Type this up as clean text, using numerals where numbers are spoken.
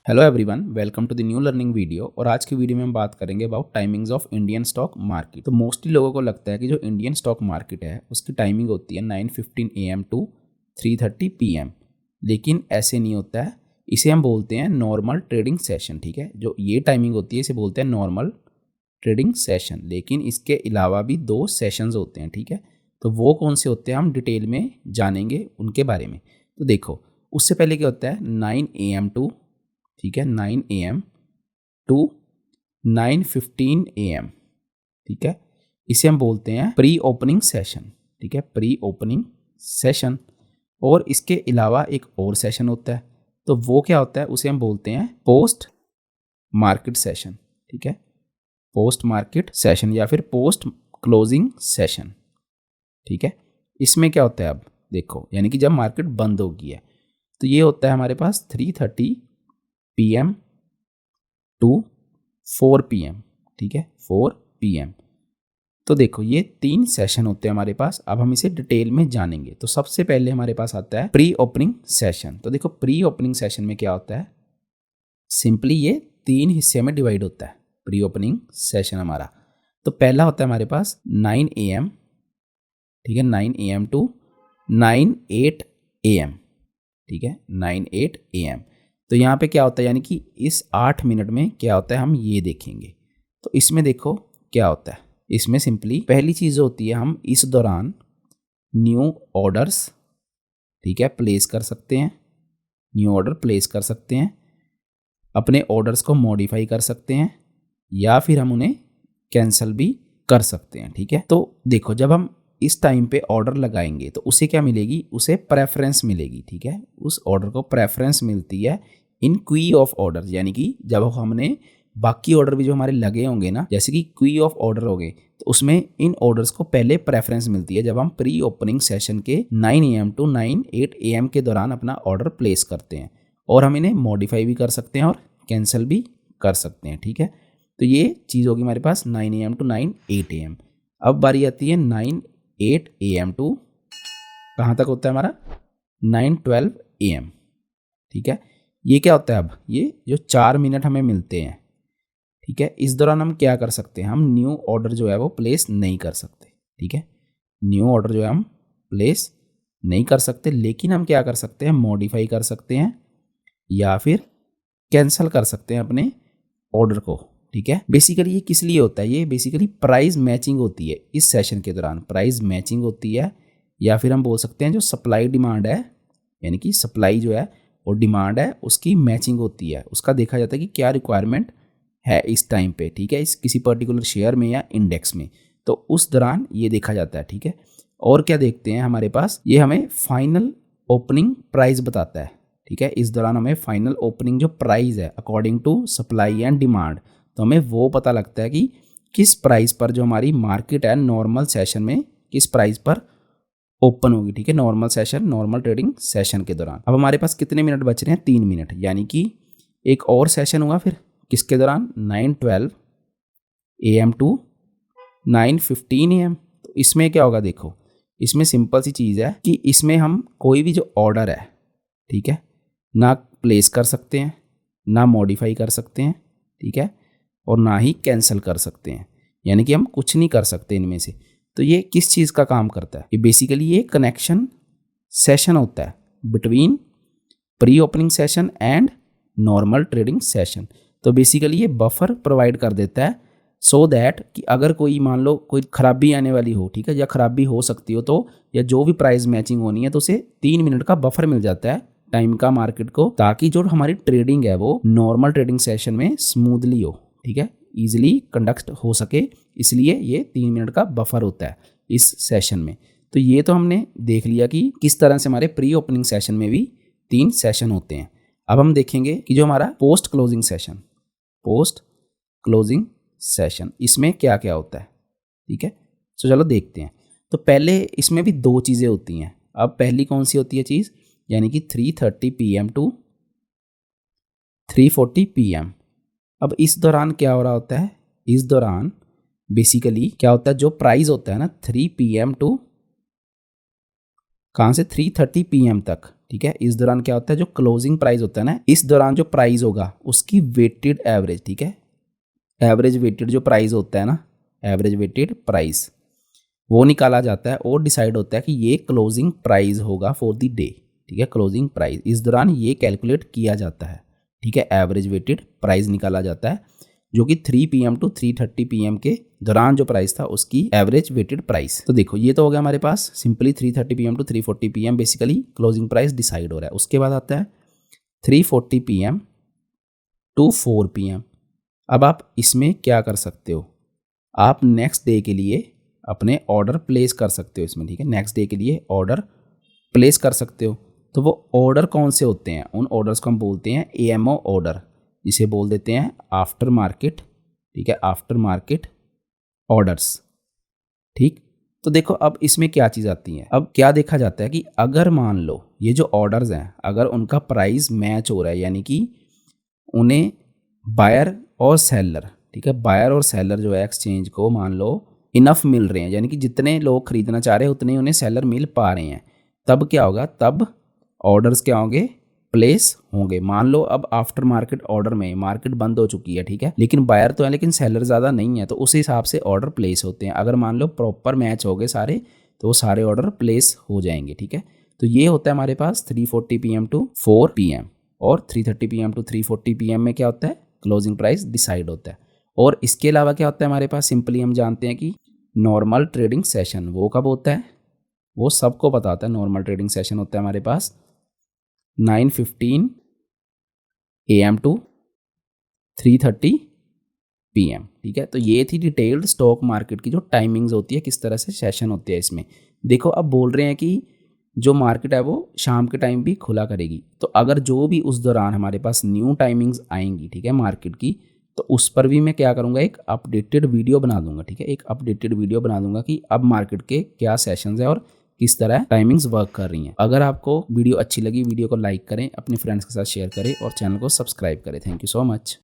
Hello everyone, welcome to the new learning video. और आज की वीडियो में हम बात करेंगे about timings of Indian stock market. तो मोस्टली लोगों को लगता है कि जो इंडियन स्टॉक मार्केट है उसकी टाइमिंग होती है 9:15 AM टू 3:30 PM, लेकिन ऐसे नहीं होता है। इसे हम बोलते हैं नॉर्मल ट्रेडिंग सेशन। ठीक है, जो ये टाइमिंग होती है इसे बोलते हैं नॉर्मल ट्रेडिंग सेशन, लेकिन इसके अलावा भी 2 सेशंस होते हैं। ठीक है, तो वो कौन से होते हैं हम डिटेल में जानेंगे उनके बारे में। तो देखो, उससे पहले क्या होता है 9 AM टू, ठीक है, 9 AM टू 9:15 AM। ठीक है, इसे हम बोलते हैं प्री ओपनिंग सेशन। ठीक है, प्री ओपनिंग सेशन। और इसके अलावा एक और सेशन होता है, तो वो क्या होता है उसे हम बोलते हैं पोस्ट मार्केट सेशन। ठीक है, पोस्ट मार्केट सेशन या फिर पोस्ट क्लोजिंग सेशन। ठीक है, इसमें क्या होता है अब देखो, यानी कि जब मार्केट बंद हो गई है तो ये होता है हमारे पास 3:30 PM टू 4 PM। ठीक है, 4 PM। तो देखो ये 3 सेशन होते हैं हमारे पास। अब हम इसे डिटेल में जानेंगे। तो सबसे पहले हमारे पास आता है प्री ओपनिंग सेशन। तो देखो प्री ओपनिंग सेशन में क्या होता है, सिंपली ये 3 हिस्से में डिवाइड होता है प्री ओपनिंग सेशन हमारा। तो पहला होता है हमारे पास 9 AM, ठीक है, 9 AM टू 9:08 AM। ठीक है, 9:08 AM। तो यहाँ पे क्या होता है, यानी कि इस 8 मिनट में क्या होता है हम ये देखेंगे। तो इसमें देखो क्या होता है, इसमें सिंपली पहली चीज़ होती है हम इस दौरान न्यू ऑर्डर्स, ठीक है, प्लेस कर सकते हैं। न्यू ऑर्डर प्लेस कर सकते हैं, अपने ऑर्डर्स को मॉडिफाई कर सकते हैं, या फिर हम उन्हें कैंसिल भी कर सकते हैं। ठीक है, तो देखो जब हम इस टाइम पे ऑर्डर लगाएंगे तो उसे क्या मिलेगी, उसे प्रेफरेंस मिलेगी। ठीक है, उस ऑर्डर को प्रेफरेंस मिलती है इन क्वी ऑफ ऑर्डर, यानी कि जब हमने बाकी ऑर्डर भी जो हमारे लगे होंगे ना, जैसे कि क्वी ऑफ ऑर्डर हो गए, तो उसमें इन ऑर्डर्स को पहले प्रेफरेंस मिलती है जब हम प्री ओपनिंग सेशन के 9 AM टू 9:08 AM के दौरान अपना ऑर्डर प्लेस करते हैं। और हम इन्हें मॉडिफाई भी कर सकते हैं और कैंसिल भी कर सकते हैं। ठीक है, तो ये चीज़ होगी हमारे पास 9 AM टू 9:08 AM। अब बारी आती है 9:08 AM टू कहाँ तक होता है हमारा 9:12 AM। ठीक है, ये क्या होता है, अब ये जो 4 मिनट हमें मिलते हैं, ठीक है, इस दौरान हम क्या कर सकते हैं, हम न्यू ऑर्डर जो है वो प्लेस नहीं कर सकते। ठीक है, न्यू ऑर्डर जो है हम प्लेस नहीं कर सकते, लेकिन हम क्या कर सकते हैं, मॉडिफाई कर सकते हैं या फिर कैंसिल कर सकते हैं अपने ऑर्डर को। ठीक है, बेसिकली ये किस लिए होता है, ये बेसिकली प्राइस मैचिंग होती है इस सेशन के दौरान। प्राइस मैचिंग होती है, या फिर हम बोल सकते हैं जो सप्लाई डिमांड है, यानी कि सप्लाई जो है और डिमांड है उसकी मैचिंग होती है। उसका देखा जाता है कि क्या रिक्वायरमेंट है इस टाइम पे, ठीक है, इस किसी पर्टिकुलर शेयर में या इंडेक्स में, तो उस दौरान ये देखा जाता है। ठीक है, और क्या देखते हैं हमारे पास, ये हमें फाइनल ओपनिंग प्राइस बताता है। ठीक है, इस दौरान हमें फाइनल ओपनिंग जो प्राइस है according to supply and demand, तो हमें वो पता लगता है कि किस प्राइस पर जो हमारी मार्केट है नॉर्मल सेशन में किस प्राइस पर ओपन होगी। ठीक है, normal session, normal trading session के दौरान। अब हमारे पास कितने मिनट बच रहे हैं, 3 मिनट, यानी कि एक और सेशन हुआ फिर किसके दौरान 9:12 AM टू 9:15 AM। तो इसमें क्या होगा, देखो इसमें सिंपल सी चीज़ है कि इसमें हम कोई भी जो ऑर्डर है, ठीक है, ना प्लेस कर सकते हैं, ना मॉडिफाई कर सकते हैं, ठीक है, और ना ही कैंसिल कर सकते हैं, यानी कि हम कुछ नहीं कर सकते इनमें से। तो ये किस चीज़ का काम करता है, ये बेसिकली ये कनेक्शन सेशन होता है between pre opening session and normal trading session. तो बेसिकली ये बफर प्रोवाइड कर देता है सो दैट कि अगर कोई मान लो कोई खराबी आने वाली हो, ठीक है, या खराबी हो सकती हो, तो या जो भी प्राइस मैचिंग होनी है, तो उसे 3 मिनट का बफर मिल जाता है टाइम का मार्केट को, ताकि जो हमारी ट्रेडिंग है वो नॉर्मल ट्रेडिंग सेशन में स्मूथली हो, ठीक है, ईजिली कंडक्ट हो सके। इसलिए ये 3 मिनट का बफर होता है इस सेशन में। तो ये तो हमने देख लिया कि किस तरह से हमारे प्री ओपनिंग सेशन में भी 3 सेशन होते हैं। अब हम देखेंगे कि जो हमारा post closing session, post closing session, इसमें क्या क्या होता है। ठीक है, तो चलो देखते हैं। तो पहले इसमें भी 2 चीज़ें होती हैं। अब पहली कौन सी होती है चीज़, यानी कि 3:30 PM टू 3:40 PM। अब इस दौरान क्या हो रहा होता है, इस दौरान बेसिकली क्या होता है, जो प्राइस होता है ना 3 PM टू कहाँ से 3:30 PM तक, ठीक है। इस दौरान क्या होता है, जो क्लोजिंग प्राइस होता है ना, इस दौरान जो प्राइस होगा उसकी वेटेड एवरेज, ठीक है, एवरेज वेटेड जो प्राइस होता है ना, एवरेज वेटेड प्राइस, वो निकाला जाता है और डिसाइड होता है कि ये क्लोजिंग प्राइस होगा फॉर द डे, ठीक है। क्लोजिंग प्राइस इस दौरान ये कैलकुलेट किया जाता है, ठीक है। एवरेज वेटेड प्राइस निकाला जाता है जो कि 3 PM टू 3:30 PM के दौरान जो प्राइस था उसकी एवरेज वेटेड प्राइस। तो देखो ये तो हो गया हमारे पास simply 3:30 PM to 3:40 PM basically closing price decide हो रहा है। उसके बाद आता है 3:40 PM टू 4 PM। अब आप इसमें क्या कर सकते हो, आप नेक्स्ट डे के लिए अपने ऑर्डर प्लेस कर सकते हो इसमें, ठीक है। नेक्स्ट डे के लिए ऑर्डर प्लेस कर सकते हो। तो वो ऑर्डर कौन से होते हैं, उन ऑर्डर्स को हम बोलते हैं AMO ऑर्डर, जिसे बोल देते हैं आफ्टर मार्केट, ठीक है, आफ्टर मार्केट ऑर्डर्स, ठीक। तो देखो अब इसमें क्या चीज़ आती है, अब क्या देखा जाता है कि अगर मान लो ये जो ऑर्डर्स हैं अगर उनका प्राइस मैच हो रहा है, यानी कि उन्हें बायर और सेलर, ठीक है, बायर और सेलर जो है एक्सचेंज को मान लो इनफ मिल रहे हैं, यानी कि जितने लोग खरीदना चाह रहे हैं उतने उन्हें सेलर मिल पा रहे हैं, तब क्या होगा, तब ऑर्डर्स क्या होंगे, प्लेस होंगे। मान लो अब आफ्टर मार्केट ऑर्डर में मार्केट बंद हो चुकी है, ठीक है, लेकिन बायर तो है लेकिन सेलर ज़्यादा नहीं है, तो उस हिसाब से ऑर्डर प्लेस होते हैं। अगर मान लो प्रॉपर मैच हो गए सारे तो वो सारे ऑर्डर प्लेस हो जाएंगे, ठीक है। तो ये होता है हमारे पास 3:40 PM टू 4 PM, और 3:30 PM टू 3:40 PM में क्या होता है, क्लोजिंग प्राइस डिसाइड होता है। और इसके अलावा क्या होता है हमारे पास, सिंपली हम जानते हैं कि नॉर्मल ट्रेडिंग सेशन वो कब होता है, वो सबको पता होता है। नॉर्मल ट्रेडिंग सेशन होता है हमारे पास 9:15 AM टू 3:30 PM, ठीक है। तो ये थी डिटेल्ड स्टॉक मार्केट की जो टाइमिंग्स होती है, किस तरह से सेशन होते हैं इसमें। देखो अब बोल रहे हैं कि जो मार्केट है वो शाम के टाइम भी खुला करेगी, तो अगर जो भी उस दौरान हमारे पास न्यू टाइमिंग्स आएंगी, ठीक है, मार्केट की, तो उस पर भी मैं क्या करूँगा, एक अपडेटेड वीडियो बना दूंगा, ठीक है। एक अपडेटेड वीडियो बना दूंगा कि अब मार्केट के क्या सेशंस है और किस तरह टाइमिंग्स वर्क कर रही हैं। अगर आपको वीडियो अच्छी लगी, वीडियो को लाइक करें, अपने फ्रेंड्स के साथ शेयर करें और चैनल को सब्सक्राइब करें। Thank you so much.